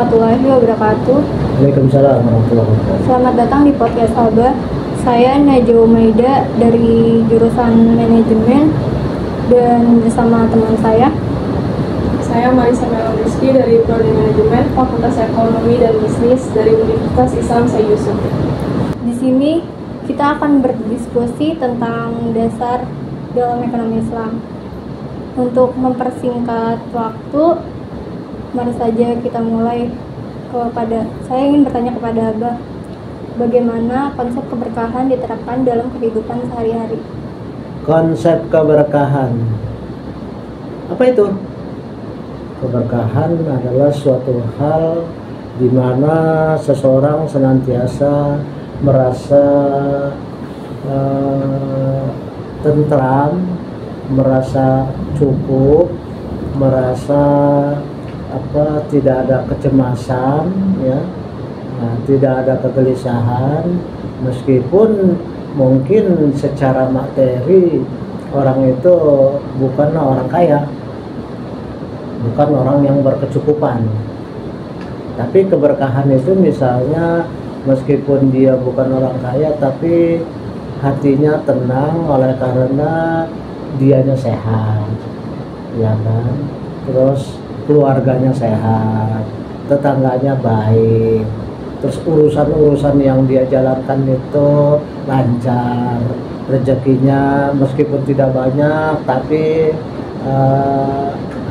warahmatullahi wabarakatuh. Waalaikumsalam warahmatullahi wabarakatuh. Selamat datang di podcast Alba. Saya Najwa Umaida dari jurusan manajemen dan bersama teman saya Marisa Melon Rizky dari Prodi Manajemen Fakultas Ekonomi dan Bisnis dari Universitas Islam Syekh Yusuf. Di sini kita akan berdiskusi tentang dasar dalam ekonomi Islam. Untuk mempersingkat waktu, mari saja kita mulai. Saya ingin bertanya kepada Abah, bagaimana konsep keberkahan diterapkan dalam kehidupan sehari-hari? Konsep keberkahan, apa itu? Keberkahan adalah suatu hal di mana seseorang senantiasa merasa tentram, merasa cukup, merasa tidak ada kecemasan, ya, tidak ada kegelisahan, meskipun mungkin secara materi orang itu bukanlah orang kaya, bukan orang yang berkecukupan, tapi keberkahan itu misalnya meskipun dia bukan orang kaya tapi hatinya tenang oleh karena dianya sehat, ya kan, terus keluarganya sehat, tetangganya baik, terus urusan-urusan yang dia jalankan itu lancar, rezekinya meskipun tidak banyak tapi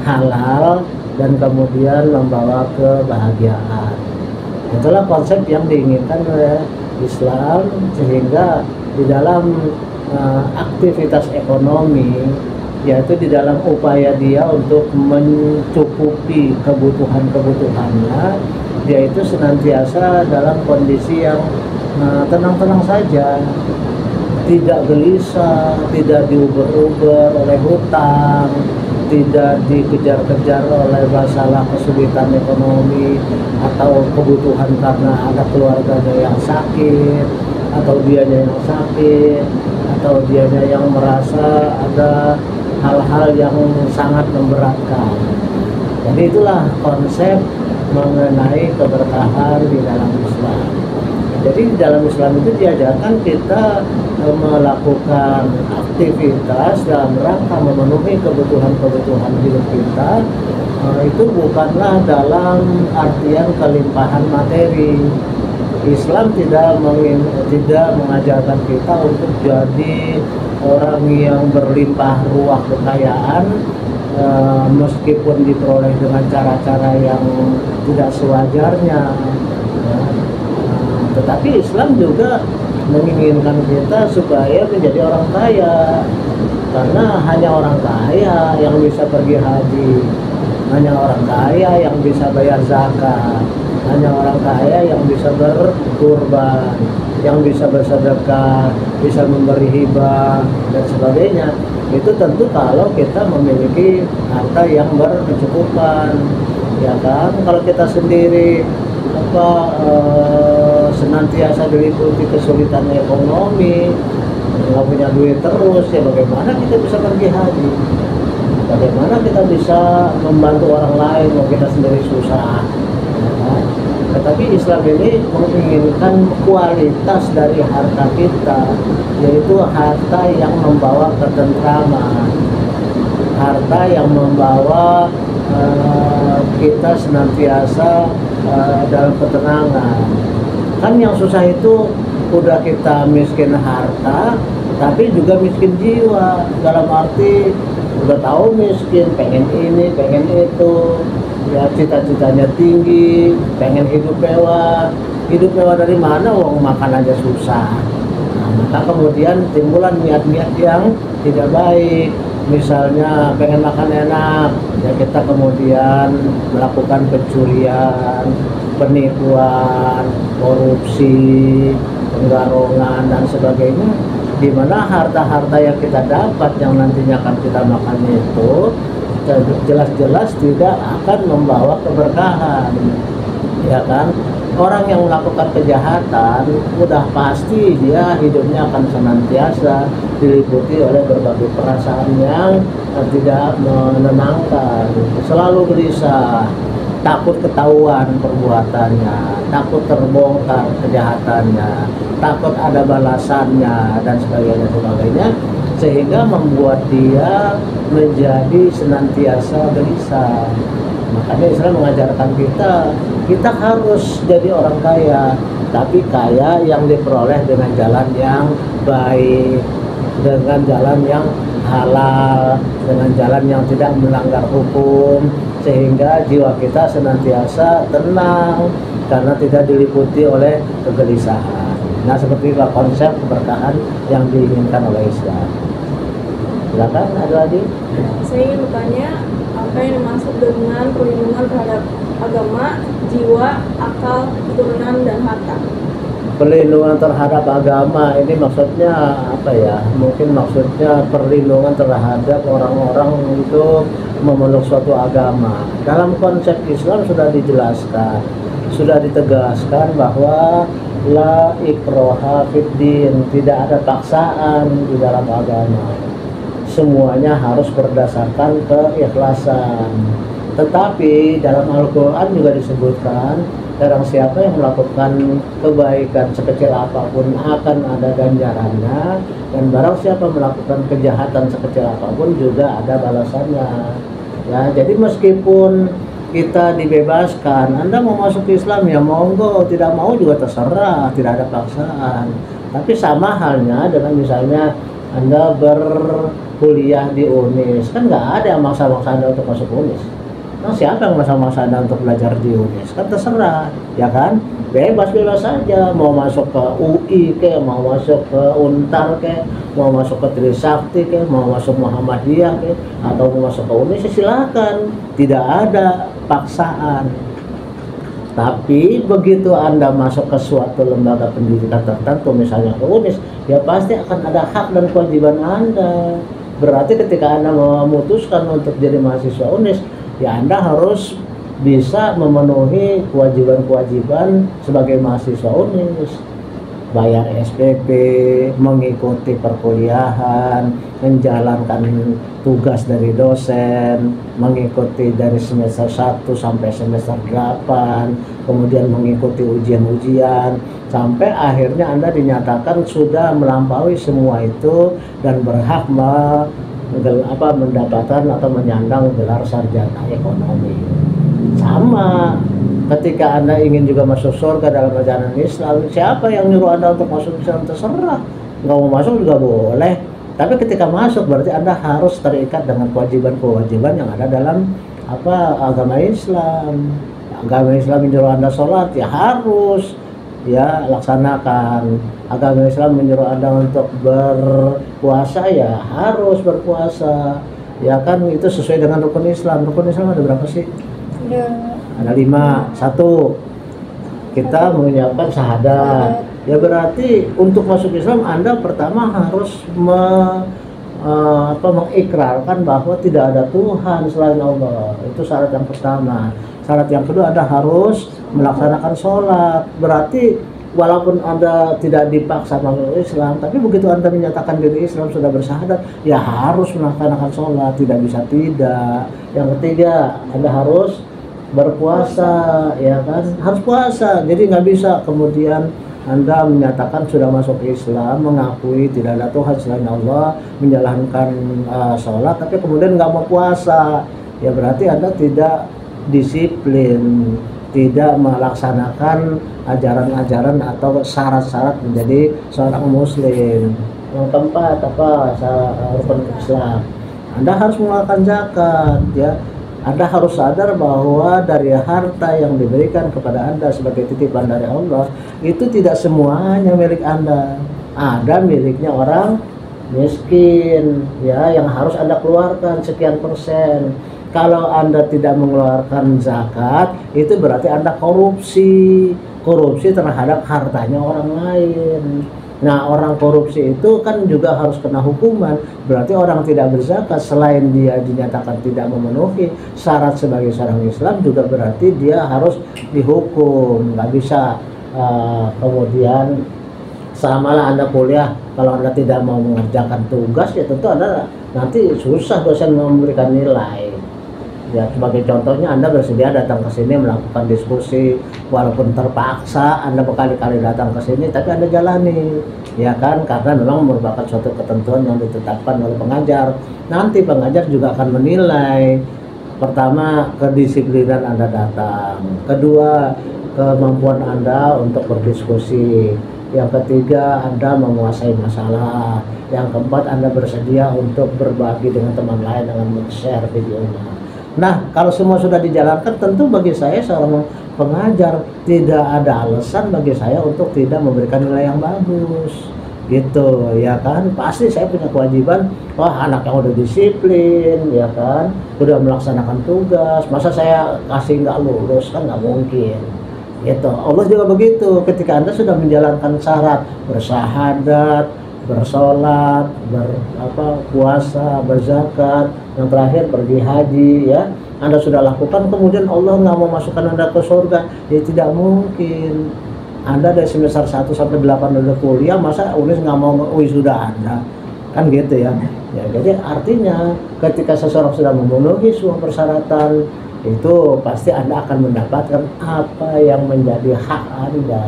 halal dan kemudian membawa kebahagiaan. Itulah konsep yang diinginkan oleh Islam, sehingga di dalam aktivitas ekonomi, yaitu di dalam upaya dia untuk mencukupi kebutuhannya, dia itu senantiasa dalam kondisi yang tenang-tenang saja, tidak gelisah, tidak diuber-uber oleh hutang, tidak dikejar-kejar oleh masalah kesulitan ekonomi atau kebutuhan karena ada keluarganya yang sakit, atau dianya yang sakit, atau dianya yang merasa ada hal-hal yang sangat memberatkan. Jadi itulah konsep mengenai keberkahan di dalam Islam. Jadi di dalam Islam itu diajarkan kita melakukan aktivitas dalam rangka memenuhi kebutuhan-kebutuhan hidup kita, itu bukanlah dalam artian kelimpahan materi. Islam tidak mengajarkan kita untuk jadi orang yang berlimpah ruah kekayaan, meskipun diperoleh dengan cara-cara yang tidak sewajarnya, ya. Tetapi Islam juga menginginkan kita supaya menjadi orang kaya, karena hanya orang kaya yang bisa pergi haji, hanya orang kaya yang bisa bayar zakat, hanya orang kaya yang bisa berkurban, yang bisa bersedekah, bisa memberi hibah dan sebagainya. Itu tentu kalau kita memiliki harta yang berkecukupan, ya kan. Kalau kita sendiri senantiasa diliputi kesulitan ekonomi, nggak punya duit terus, ya bagaimana kita bisa pergi haji? Bagaimana kita bisa membantu orang lain kalau kita sendiri susah, ya kan? Tetapi Islam ini menginginkan kualitas dari harta kita, yaitu harta yang membawa ketentraman, harta yang membawa kita senantiasa dalam ketenangan. Kan yang susah itu udah kita miskin harta, tapi juga miskin jiwa, dalam arti udah tahu miskin, pengen ini, pengen itu, ya cita-citanya tinggi, pengen hidup mewah. Hidup mewah dari mana? Uang makan aja susah. Nah, maka kemudian timbulan niat-niat yang tidak baik. Misalnya pengen makan enak, ya kita kemudian melakukan pencurian, penipuan, korupsi, penggarongan dan sebagainya, di mana harta-harta yang kita dapat yang nantinya akan kita makan itu jelas-jelas tidak akan membawa keberkahan, ya kan. Orang yang melakukan kejahatan udah pasti dia hidupnya akan senantiasa diliputi oleh berbagai perasaan yang tidak menenangkan, selalu gelisah, takut ketahuan perbuatannya, takut terbongkar kejahatannya, takut ada balasannya dan sebagainya, sehingga membuat dia menjadi senantiasa gelisah. Makanya Islam mengajarkan kita harus jadi orang kaya, tapi kaya yang diperoleh dengan jalan yang baik, dengan jalan yang halal, dengan jalan yang tidak melanggar hukum, sehingga jiwa kita senantiasa tenang karena tidak diliputi oleh kegelisahan. Nah, seperti itulah konsep keberkahan yang diinginkan oleh Islam. Silakan, ada lagi? Saya ingin bertanya, apa yang dimaksud dengan perlindungan terhadap agama, jiwa, akal, keturunan, dan harta? Perlindungan terhadap agama ini maksudnya apa ya? Mungkin maksudnya perlindungan terhadap orang-orang untuk memeluk suatu agama. Dalam konsep Islam sudah dijelaskan, sudah ditegaskan bahwa la ikraha fid din, tidak ada paksaan di dalam agama. Semuanya harus berdasarkan keikhlasan. Tetapi dalam Al-Quran juga disebutkan, barang siapa yang melakukan kebaikan sekecil apapun akan ada ganjarannya, dan barang siapa melakukan kejahatan sekecil apapun juga ada balasannya. Ya, jadi meskipun kita dibebaskan, Anda mau masuk Islam ya monggo, tidak mau juga terserah, tidak ada paksaan. Tapi sama halnya dengan misalnya Anda berkuliah di UNIS, kan nggak ada yang maksa-maksa Anda untuk masuk UNIS. Nah, siapa yang maksa-maksa Anda untuk belajar di UNIS? Kan terserah, ya kan? Bebas-bebas saja, mau masuk ke UI ke, mau masuk ke Untar ke, mau masuk ke Trisakti ke, mau masuk Muhammadiyah ke, atau mau masuk ke UNIS, silakan. Tidak ada paksaan. Tapi begitu Anda masuk ke suatu lembaga pendidikan tertentu, misalnya ke UNIS, ya pasti akan ada hak dan kewajiban Anda. Berarti ketika Anda memutuskan untuk jadi mahasiswa UNIS, ya Anda harus bisa memenuhi kewajiban-kewajiban sebagai mahasiswa UNIS. Bayar SPP, mengikuti perkuliahan, menjalankan tugas dari dosen, mengikuti dari semester 1 sampai semester 8, kemudian mengikuti ujian-ujian, sampai akhirnya Anda dinyatakan sudah melampaui semua itu dan berhak mendapatkan atau menyandang gelar sarjana ekonomi. Sama ketika Anda ingin juga masuk surga dalam ajaran Islam, siapa yang nyuruh Anda untuk masuk Islam? Terserah, nggak mau masuk juga boleh. Tapi ketika masuk berarti Anda harus terikat dengan kewajiban-kewajiban yang ada dalam agama Islam. Agama Islam menyuruh Anda sholat, ya harus ya laksanakan. Agama Islam menyuruh Anda untuk berpuasa, ya harus berpuasa. Ya kan, itu sesuai dengan rukun Islam. Rukun Islam ada berapa sih? Ada 5. 1, kita mengucapkan syahadat. Ya berarti untuk masuk Islam Anda pertama harus mengikrarkan bahwa tidak ada Tuhan selain Allah. Itu syarat yang pertama. Syarat yang kedua, Anda harus melaksanakan sholat. Berarti walaupun Anda tidak dipaksa masuk Islam, tapi begitu Anda menyatakan diri Islam, sudah bersyahadat, ya harus melaksanakan sholat, tidak bisa tidak. Yang ketiga, Anda harus berpuasa, ya kan, harus puasa. Jadi nggak bisa kemudian Anda menyatakan sudah masuk Islam, mengakui tidak ada Tuhan selain Allah, menjalankan sholat, tapi kemudian nggak mau puasa, ya berarti Anda tidak disiplin, tidak melaksanakan ajaran-ajaran atau syarat-syarat menjadi seorang muslim. Yang keempat, rukun Islam. Anda harus mengeluarkan zakat, ya. Anda harus sadar bahwa dari harta yang diberikan kepada Anda sebagai titipan dari Allah, itu tidak semuanya milik Anda. Ada miliknya orang miskin, ya, yang harus Anda keluarkan sekian persen. Kalau Anda tidak mengeluarkan zakat, itu berarti Anda korupsi terhadap hartanya orang lain. Nah, orang korupsi itu kan juga harus kena hukuman. Berarti orang tidak berzakat, selain dia dinyatakan tidak memenuhi syarat sebagai seorang Islam, juga berarti dia harus dihukum. Nggak bisa kemudian selamalah Anda kuliah, kalau Anda tidak mau mengerjakan tugas, ya tentu Anda nanti susah dosen memberikan nilai. Ya, sebagai contohnya Anda bersedia datang ke sini melakukan diskusi, walaupun terpaksa Anda berkali-kali datang ke sini, tapi Anda jalani, ya kan? Karena memang merupakan suatu ketentuan yang ditetapkan oleh pengajar. Nanti pengajar juga akan menilai, pertama, kedisiplinan Anda datang, kedua, kemampuan Anda untuk berdiskusi, yang ketiga, Anda menguasai masalah, yang keempat, Anda bersedia untuk berbagi dengan teman lain dengan men-share videonya. Nah, kalau semua sudah dijalankan, tentu bagi saya seorang pengajar tidak ada alasan bagi saya untuk tidak memberikan nilai yang bagus, gitu, ya kan? Pasti saya punya kewajiban. Wah, anak yang udah disiplin, ya kan, udah melaksanakan tugas, masa saya kasih nggak lulus, kan nggak mungkin, gitu. Allah juga begitu. Ketika Anda sudah menjalankan syarat bersyahadat, bersolat, puasa, berzakat, yang terakhir pergi haji, ya, Anda sudah lakukan, kemudian Allah nggak mau masukkan Anda ke surga, ya tidak mungkin. Anda dari semester 1 sampai 8 udah kuliah, masa UNIS nggak mau wisuda Anda, kan gitu ya. Ya, jadi artinya ketika seseorang sudah memenuhi semua persyaratan, itu pasti Anda akan mendapatkan apa yang menjadi hak Anda.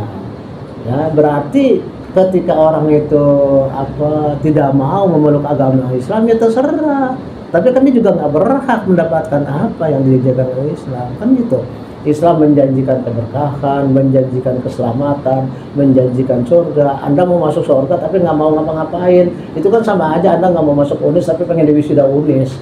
Ya, berarti ketika orang itu tidak mau memeluk agama Islam, ya terserah. Tapi kan dia juga nggak berhak mendapatkan apa yang dijaga oleh Islam, kan gitu. Islam menjanjikan keberkahan, menjanjikan keselamatan, menjanjikan surga. Anda mau masuk surga tapi nggak mau ngapa-ngapain, itu kan sama aja Anda nggak mau masuk UNIS tapi pengen diwisuda UNIS.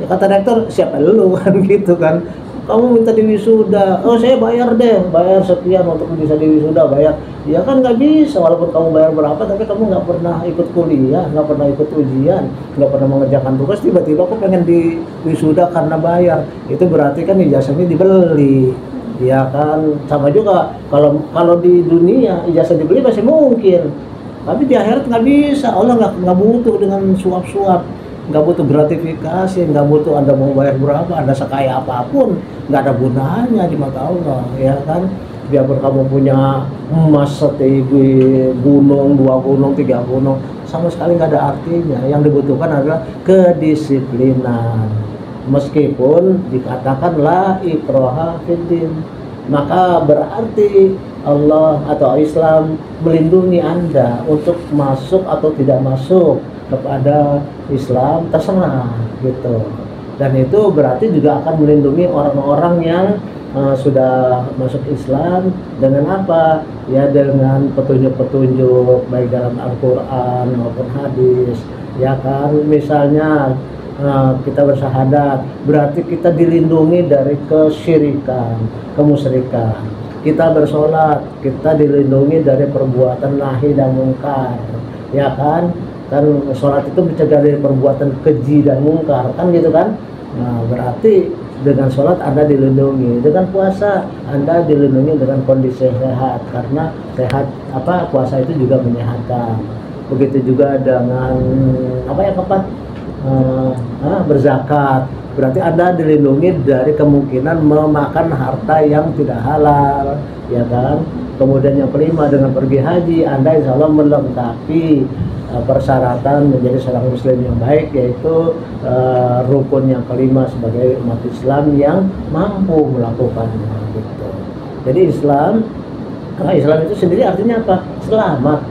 Ya, kata rektor, siapa lu kan gitu kan. Kamu minta diwisuda, oh saya bayar deh, bayar sekian untuk bisa diwisuda, bayar. Ya kan nggak bisa, walaupun kamu bayar berapa, tapi kamu nggak pernah ikut kuliah, nggak pernah ikut ujian, nggak pernah mengerjakan tugas, tiba-tiba aku pengen diwisuda karena bayar. Itu berarti kan ijazahnya dibeli, ya kan. Sama juga kalau di dunia ijazah dibeli masih mungkin, tapi di akhirat nggak bisa. Allah nggak butuh dengan suap-suap, nggak butuh gratifikasi, nggak butuh Anda mau bayar berapa, Anda sekaya apapun, nggak ada gunanya di mata Allah, ya kan. Biarpun kamu punya emas setinggi gunung, 2 gunung, 3 gunung, sama sekali nggak ada artinya. Yang dibutuhkan adalah kedisiplinan. Meskipun dikatakan la ikraha fiddin, maka berarti Allah atau Islam melindungi Anda untuk masuk atau tidak masuk kepada Islam, terserah, gitu. Dan itu berarti juga akan melindungi orang-orang yang sudah masuk Islam dengan apa? Ya, dengan petunjuk-petunjuk baik dalam Al-Quran maupun hadis, ya kan. Misalnya kita bersyahadat, berarti kita dilindungi dari kesyirikan, kemusyrikan. Kita bersolat, kita dilindungi dari perbuatan nahi dan mungkar, ya kan. Kan sholat itu mencegah dari perbuatan keji dan mungkar, kan gitu kan. Nah, berarti dengan sholat Anda dilindungi, dengan puasa Anda dilindungi dengan kondisi sehat, karena sehat puasa itu juga menyehatkan. Begitu juga dengan berzakat, berarti Anda dilindungi dari kemungkinan memakan harta yang tidak halal, ya kan. Kemudian yang kelima, dengan pergi haji Anda insya Allah melengkapi persyaratan menjadi seorang muslim yang baik, yaitu rukun yang kelima sebagai umat Islam yang mampu melakukannya, gitu. Jadi Islam itu sendiri artinya apa? Selamat,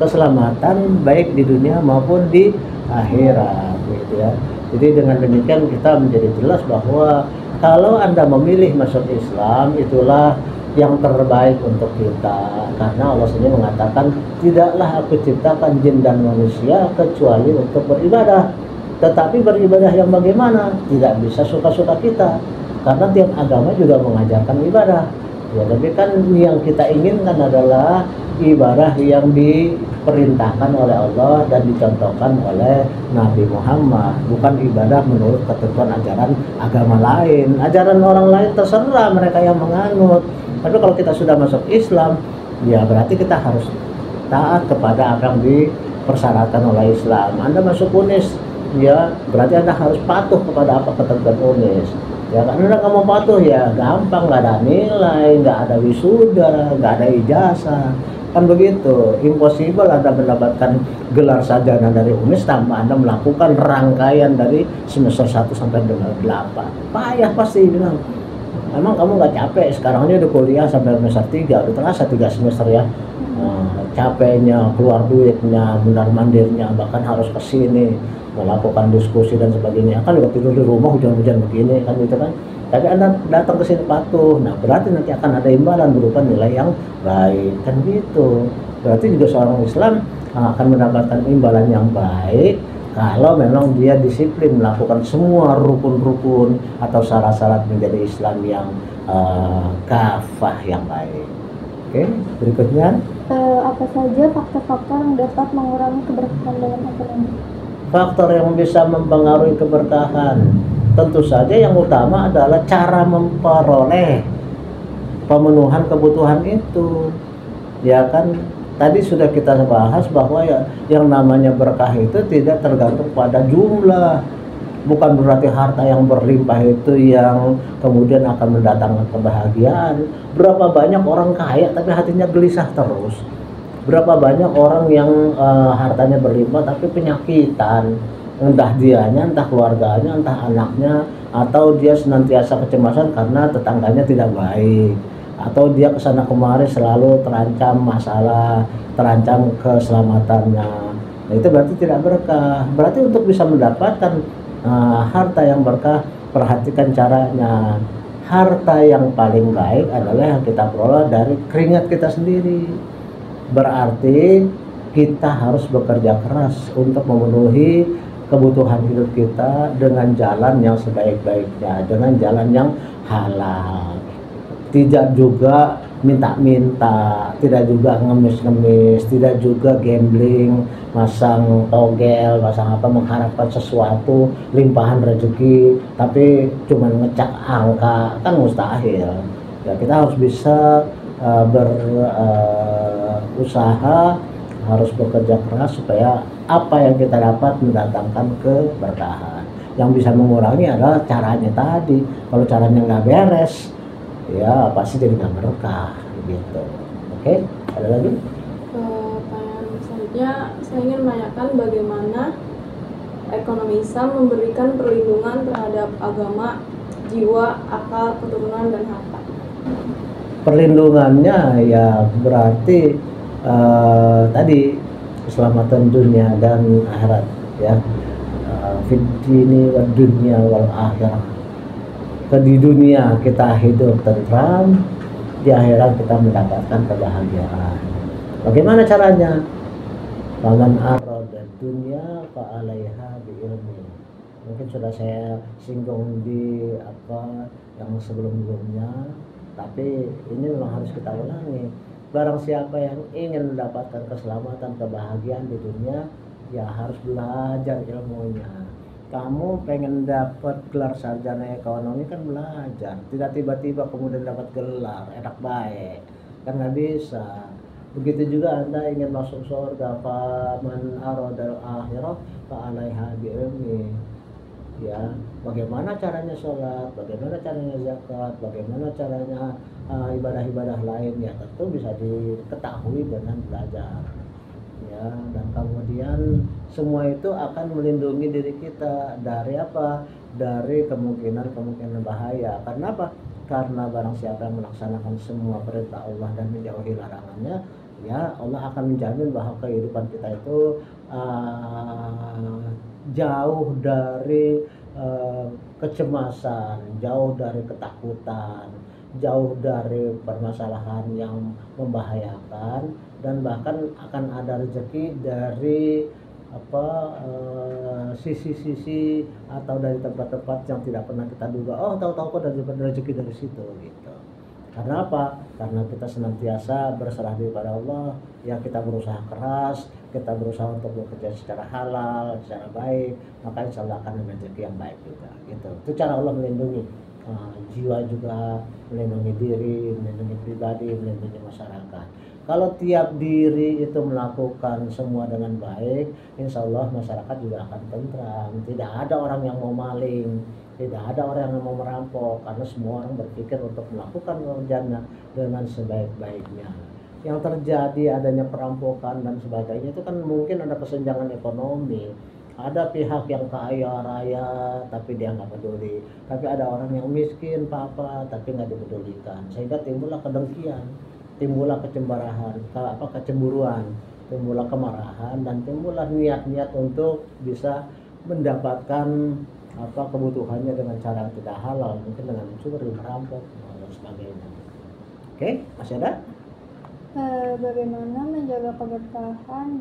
keselamatan baik di dunia maupun di akhirat, gitu ya. Jadi dengan demikian kita menjadi jelas bahwa kalau Anda memilih masuk Islam, itulah yang terbaik untuk kita, karena Allah sendiri mengatakan, tidaklah aku ciptakan jin dan manusia kecuali untuk beribadah. Tetapi beribadah yang bagaimana? Tidak bisa suka-suka kita, karena tiap agama juga mengajarkan ibadah. Ya, tapi kan yang kita inginkan adalah ibadah yang diperintahkan oleh Allah dan dicontohkan oleh Nabi Muhammad, bukan ibadah menurut ketentuan ajaran agama lain. Ajaran orang lain terserah mereka yang menganut. Tapi kalau kita sudah masuk Islam, ya berarti kita harus taat kepada apa yang dipersyaratkan oleh Islam. Anda masuk UNIS, ya berarti Anda harus patuh kepada apa ketentuan UNIS. Ya kan Anda nggak mau patuh, ya gampang, nggak ada nilai, nggak ada wisuda, nggak ada ijazah. Kan begitu, impossible Anda mendapatkan gelar sarjana dari UNIS tanpa Anda melakukan rangkaian dari semester 1 sampai dengan 8. Payah pasti bilang. Emang kamu nggak capek? Sekarang ini udah kuliah sampai semester 3, udah terasa 3 semester ya. Capeknya, keluar duitnya, mondar-mandirnya, bahkan harus ke sini melakukan diskusi dan sebagainya. Kan juga tidur di rumah hujan-hujan begini kan gitu kan. Tapi Anda datang ke sini patuh, nah berarti nanti akan ada imbalan berupa nilai yang baik kan gitu. Berarti juga seorang Islam akan mendapatkan imbalan yang baik kalau memang dia disiplin melakukan semua rukun-rukun atau syarat-syarat menjadi Islam yang kafah yang baik. Oke, berikutnya. Apa saja faktor-faktor yang dapat mengurangi keberkahan dalam ekonomi? Faktor yang bisa mempengaruhi keberkahan, tentu saja yang utama adalah cara memperoleh pemenuhan kebutuhan itu. Ya kan, tadi sudah kita bahas bahwa ya, yang namanya berkah itu tidak tergantung pada jumlah. Bukan berarti harta yang berlimpah itu yang kemudian akan mendatangkan kebahagiaan. Berapa banyak orang kaya tapi hatinya gelisah terus. Berapa banyak orang yang hartanya berlimpah tapi penyakitan. Entah dianya, entah keluarganya, entah anaknya, atau dia senantiasa kecemasan karena tetangganya tidak baik, atau dia kesana kemari selalu terancam masalah, terancam keselamatannya. Nah, itu berarti tidak berkah. Berarti untuk bisa mendapatkan harta yang berkah, perhatikan caranya. Harta yang paling baik adalah yang kita peroleh dari keringat kita sendiri. Berarti kita harus bekerja keras untuk memenuhi kebutuhan hidup kita dengan jalan yang sebaik-baiknya, dengan jalan yang halal. Tidak juga minta-minta, tidak juga ngemis-ngemis, tidak juga gambling, masang togel, masang apa, mengharapkan sesuatu, limpahan rezeki, tapi cuma ngecak angka, kan mustahil. Ya, kita harus bisa berusaha, harus bekerja keras supaya apa yang kita dapat mendatangkan keberkahan. Yang bisa mengurangi adalah caranya tadi. Kalau caranya nggak beres, ya pasti jadi nggak berkah gitu. Oke, ada lagi? Pertanyaan selanjutnya, saya ingin menanyakan bagaimana ekonomi Islam memberikan perlindungan terhadap agama, jiwa, akal, keturunan, dan harta. Perlindungannya ya berarti tadi keselamatan dunia dan akhirat ya. Fid dini wad dunya wal akhirah. Di dunia kita hidup tentram, di akhirat kita mendapatkan kebahagiaan. Bagaimana caranya? Faman arada dunya fa 'alaiha bi ilmi. Mungkin sudah saya singgung di yang sebelum-sebelumnya, tapi ini memang harus kita ulangi. Barang siapa yang ingin mendapatkan keselamatan, kebahagiaan di dunia, ya harus belajar ilmunya. Kamu pengen dapat gelar sarjana ekonomi kan belajar, tidak tiba-tiba kemudian dapat gelar enak baik, kan nggak bisa. Begitu juga Anda ingin masuk surga, faman aradal akhirah fa 'alaiha bi ilmi. Ya, bagaimana caranya sholat, bagaimana caranya zakat, bagaimana caranya ibadah-ibadah lain, ya tentu bisa diketahui dengan belajar. Ya, dan kemudian semua itu akan melindungi diri kita dari apa? Dari kemungkinan bahaya. Karena apa? Karena barang siapa yang melaksanakan semua perintah Allah dan menjauhi larangannya, ya Allah akan menjamin bahwa kehidupan kita itu jauh dari kecemasan, jauh dari ketakutan, jauh dari permasalahan yang membahayakan, dan bahkan akan ada rezeki dari sisi-sisi atau dari tempat-tempat yang tidak pernah kita duga. Oh, tahu-tahu kok dapat rezeki dari situ gitu. Karena apa? Karena kita senantiasa berserah diri pada Allah, ya kita berusaha keras, kita berusaha untuk bekerja secara halal, secara baik, maka insya Allah akan ada rezeki yang baik juga gitu. Itu cara Allah melindungi jiwa juga, melindungi diri, melindungi pribadi, melindungi masyarakat. Kalau tiap diri itu melakukan semua dengan baik, insya Allah masyarakat juga akan tentram. Tidak ada orang yang mau maling, tidak ada orang yang mau merampok, karena semua orang berpikir untuk melakukan pekerjaannya dengan sebaik-baiknya. yang terjadi adanya perampokan dan sebagainya itu kan mungkin ada kesenjangan ekonomi. Ada pihak yang kaya raya tapi dia nggak peduli, tapi ada orang yang miskin papa tapi nggak dipedulikan, sehingga timbullah kedengkian, timbullah kecemburuan, timbullah kemarahan, dan timbullah niat-niat untuk bisa mendapatkan kebutuhannya dengan cara yang tidak halal, mungkin dengan mencuri, merampok dan sebagainya. Oke, masih ada? Bagaimana menjaga keberkahan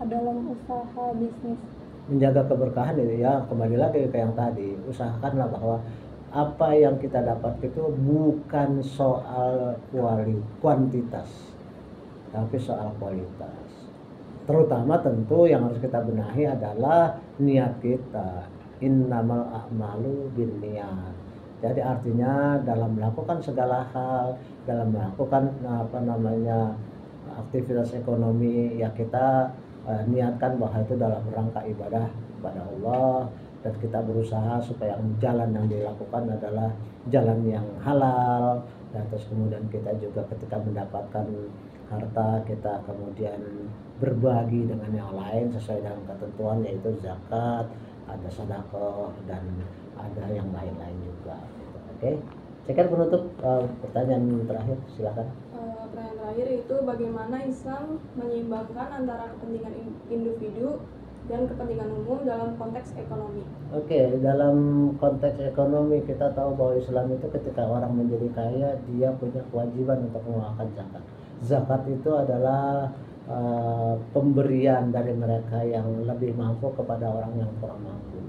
dalam usaha bisnis? Menjaga keberkahan itu ya kembali lagi ke yang tadi, usahakanlah bahwa apa yang kita dapat itu bukan soal kuantitas tapi soal kualitas. Terutama tentu yang harus kita benahi adalah niat kita. Innamal a'malu binniyat. Jadi artinya dalam melakukan segala hal, dalam melakukan aktivitas ekonomi ya kita niatkan bahwa itu dalam rangka ibadah kepada Allah, dan kita berusaha supaya jalan yang dilakukan adalah jalan yang halal. Dan terus kemudian kita juga ketika mendapatkan harta kita kemudian berbagi dengan yang lain sesuai dengan ketentuan, yaitu zakat, ada sedekah, dan ada yang lain-lain juga. Oke, saya kira penutup pertanyaan terakhir, silakan. Pertanyaan terakhir itu bagaimana Islam menyeimbangkan antara kepentingan individu dan kepentingan umum dalam konteks ekonomi. Oke, dalam konteks ekonomi kita tahu bahwa Islam itu ketika orang menjadi kaya dia punya kewajiban untuk mengeluarkan zakat. Zakat itu adalah pemberian dari mereka yang lebih mampu kepada orang yang kurang mampu,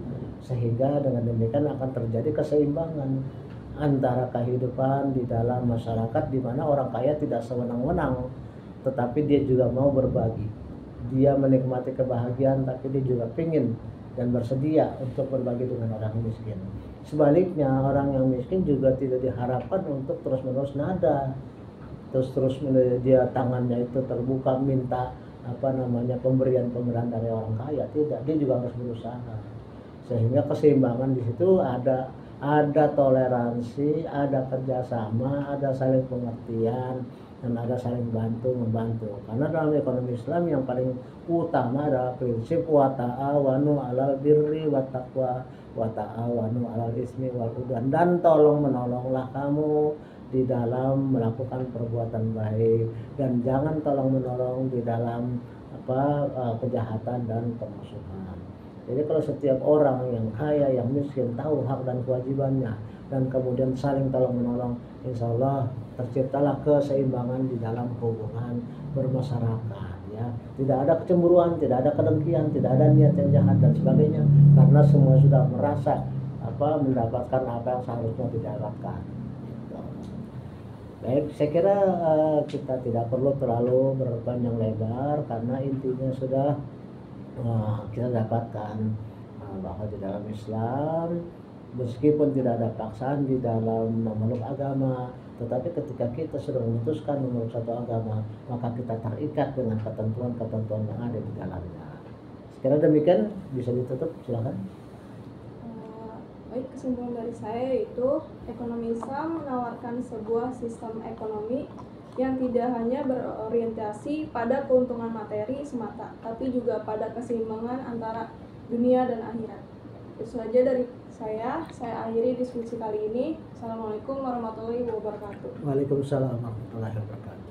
sehingga dengan demikian akan terjadi keseimbangan antara kehidupan di dalam masyarakat, di mana orang kaya tidak sewenang-wenang tetapi dia juga mau berbagi, dia menikmati kebahagiaan tapi dia juga ingin dan bersedia untuk berbagi dengan orang miskin. Sebaliknya orang yang miskin juga tidak diharapkan untuk terus-menerus nada, terus dia tangannya itu terbuka minta pemberian dari orang kaya. Tidak, dia juga harus berusaha, sehingga keseimbangan di situ ada toleransi, ada kerjasama, ada saling pengertian, dan ada saling membantu. Karena dalam ekonomi Islam yang paling utama adalah prinsip wa ta'awanu 'alal birri wat taqwa wa ta'awanu 'alal ismi wal udwan, dan tolong menolonglah kamu di dalam melakukan perbuatan baik, dan jangan tolong menolong di dalam kejahatan dan pemusuhan. Jadi kalau setiap orang yang kaya, yang miskin tahu hak dan kewajibannya dan kemudian saling tolong menolong, insya Allah terciptalah keseimbangan di dalam hubungan bermasyarakat. Ya, tidak ada kecemburuan, tidak ada kedengkian, tidak ada niat yang jahat dan sebagainya, karena semua sudah merasa mendapatkan apa yang seharusnya didapatkan. Baik, saya kira kita tidak perlu terlalu berpanjang lebar karena intinya sudah kita dapatkan bahwa di dalam Islam meskipun tidak ada paksaan di dalam memeluk agama, tetapi ketika kita sudah memutuskan memeluk satu agama, maka kita terikat dengan ketentuan-ketentuan yang ada di dalamnya. Sekira demikian, bisa ditutup, silakan. Baik, kesimpulan dari saya yaitu ekonomi Islam menawarkan sebuah sistem ekonomi yang tidak hanya berorientasi pada keuntungan materi semata, tapi juga pada keseimbangan antara dunia dan akhirat. Itu saja dari saya akhiri diskusi kali ini. Assalamualaikum warahmatullahi wabarakatuh. Waalaikumsalam warahmatullahi wabarakatuh.